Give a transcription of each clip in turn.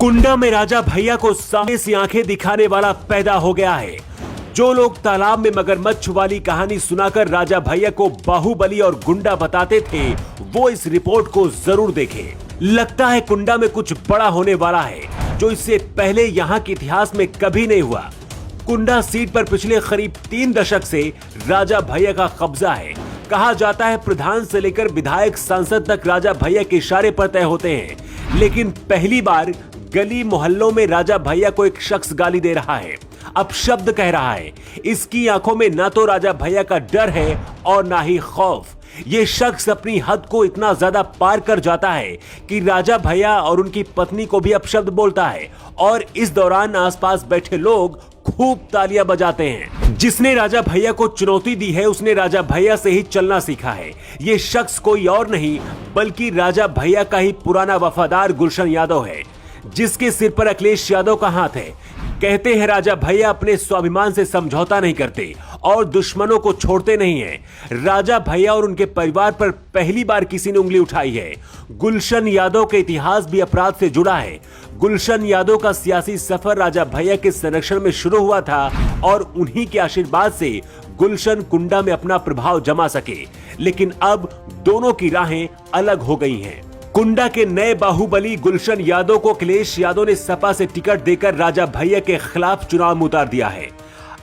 कुंडा में राजा भैया को सामने से आंखें दिखाने वाला पैदा हो गया है। जो लोग तालाब में मगरमच्छ वाली कहानी सुनाकर राजा भैया को बाहुबली और गुंडा बताते थे, वो इस रिपोर्ट को जरूर देखें। लगता है कुंडा में कुछ बड़ा होने वाला है, जो इससे पहले यहाँ के इतिहास में कभी नहीं हुआ। कुंडा सीट पर पिछले करीब 3 दशक से राजा भैया का कब्जा है। कहा जाता है प्रधान से लेकर विधायक सांसद तक राजा भैया के इशारे पर तय होते हैं। लेकिन पहली बार गली मोहल्लों में राजा भैया को एक शख्स गाली दे रहा है, अपशब्द कह रहा है। इसकी आंखों में ना तो राजा भैया का डर है और ना ही खौफ। ये शख्स अपनी हद को इतना ज्यादा पार कर जाता है कि राजा भैया और उनकी पत्नी को भी अपशब्द बोलता है और इस दौरान आसपास बैठे लोग खूब तालियां बजाते हैं। जिसने राजा भैया को चुनौती दी है, उसने राजा भैया से ही चलना सीखा है। ये शख्स कोई और नहीं बल्कि राजा भैया का ही पुराना वफादार गुलशन यादव है, जिसके सिर पर अखिलेश यादव का हाथ है। कहते हैं राजा भैया अपने स्वाभिमान से समझौता नहीं करते और दुश्मनों को छोड़ते नहीं हैं। राजा भैया और उनके परिवार पर पहली बार किसी ने उंगली उठाई है। गुलशन यादव के इतिहास भी अपराध से जुड़ा है। गुलशन यादव का सियासी सफर राजा भैया के संरक्षण में शुरू हुआ था और उन्हीं के आशीर्वाद से गुलशन कुंडा में अपना प्रभाव जमा सके। लेकिन अब दोनों की राहें अलग हो गई हैं। कुंडा के नए बाहुबली गुलशन यादव को अखिलेश यादव ने सपा से टिकट देकर राजा भैया के खिलाफ चुनाव में उतार दिया है।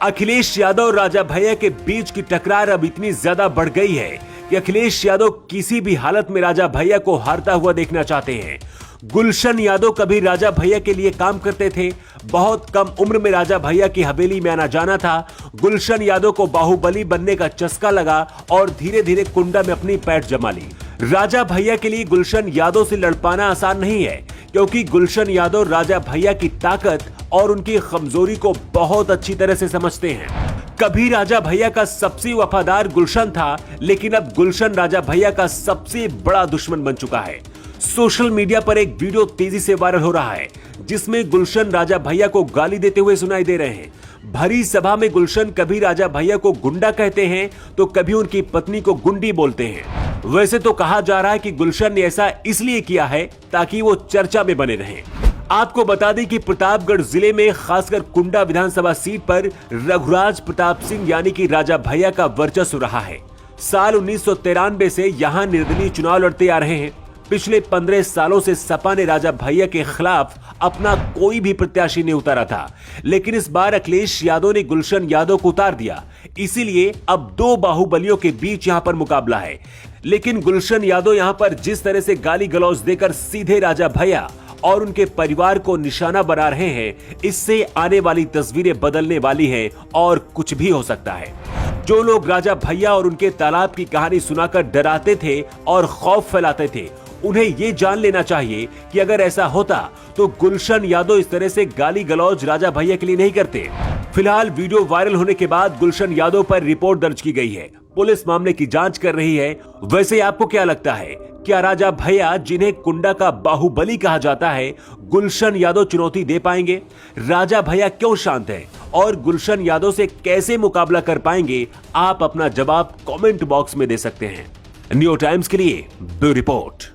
अखिलेश यादव और राजा भैया के बीच की टकरार अब इतनी ज्यादा बढ़ गई है कि अखिलेश यादव किसी भी हालत में राजा भैया को हारता हुआ देखना चाहते हैं। गुलशन यादव कभी राजा भैया के लिए काम करते थे। बहुत कम उम्र में राजा भैया की हवेली में आना जाना था। गुलशन यादव को बाहुबली बनने का चस्का लगा और धीरे धीरे कुंडा में अपनी पैठ जमा ली। राजा भैया के लिए गुलशन यादव से लड़ पाना आसान नहीं है, क्योंकि गुलशन यादव राजा भैया की ताकत और उनकी कमजोरी को बहुत अच्छी तरह से समझते हैं। कभी राजा भैया का सबसे वफादार गुलशन था, लेकिन अब गुलशन राजा भैया का सबसे बड़ा दुश्मन बन चुका है। सोशल मीडिया पर एक वीडियो तेजी से वायरल हो रहा है, जिसमें गुलशन राजा भैया को गाली देते हुए सुनाई दे रहे हैं। भरी सभा में गुलशन कभी राजा भैया को गुंडा कहते हैं तो कभी उनकी पत्नी को गुंडी बोलते हैं। वैसे तो कहा जा रहा है कि गुलशन ने ऐसा इसलिए किया है ताकि वो चर्चा में बने रहें। आपको बता दें कि प्रतापगढ़ जिले में खासकर कुंडा विधानसभा सीट पर रघुराज प्रताप सिंह यानी कि राजा भैया का वर्चस्व रहा है। साल 1993 से यहाँ निर्दलीय चुनाव लड़ते आ रहे हैं। पिछले 15 सालों से सपा ने राजा भैया के खिलाफ अपना कोई भी प्रत्याशी नहीं उतारा था, लेकिन इस बार अखिलेश यादव ने गुलशन यादव को उतार दिया। इसीलिए अब 2 बाहुबलियों के बीच यहां पर मुकाबला है। लेकिन गुलशन यादव यहां पर जिस तरह से गाली गलौज देकर सीधे राजा भैया और उनके परिवार को निशाना बना रहे हैं, इससे आने वाली तस्वीरें बदलने वाली है और कुछ भी हो सकता है। जो लोग राजा भैया और उनके तालाब की कहानी सुनाकर डराते थे और खौफ फैलाते थे, उन्हें ये जान लेना चाहिए कि अगर ऐसा होता तो गुलशन यादव इस तरह से गाली गलौज राजा भैया के लिए नहीं करते। फिलहाल वीडियो वायरल होने के बाद गुलशन यादव पर रिपोर्ट दर्ज की गई है। पुलिस मामले की जांच कर रही है। वैसे आपको क्या लगता है, क्या राजा भैया, जिन्हें कुंडा का बाहुबली कहा जाता है, गुलशन यादव चुनौती दे पाएंगे? राजा भैया क्यों शांत हैं और गुलशन यादव से कैसे मुकाबला कर पाएंगे? आप अपना जवाब कमेंट बॉक्स में दे सकते हैं। न्यू टाइम्स के लिए ब्यूरो रिपोर्ट।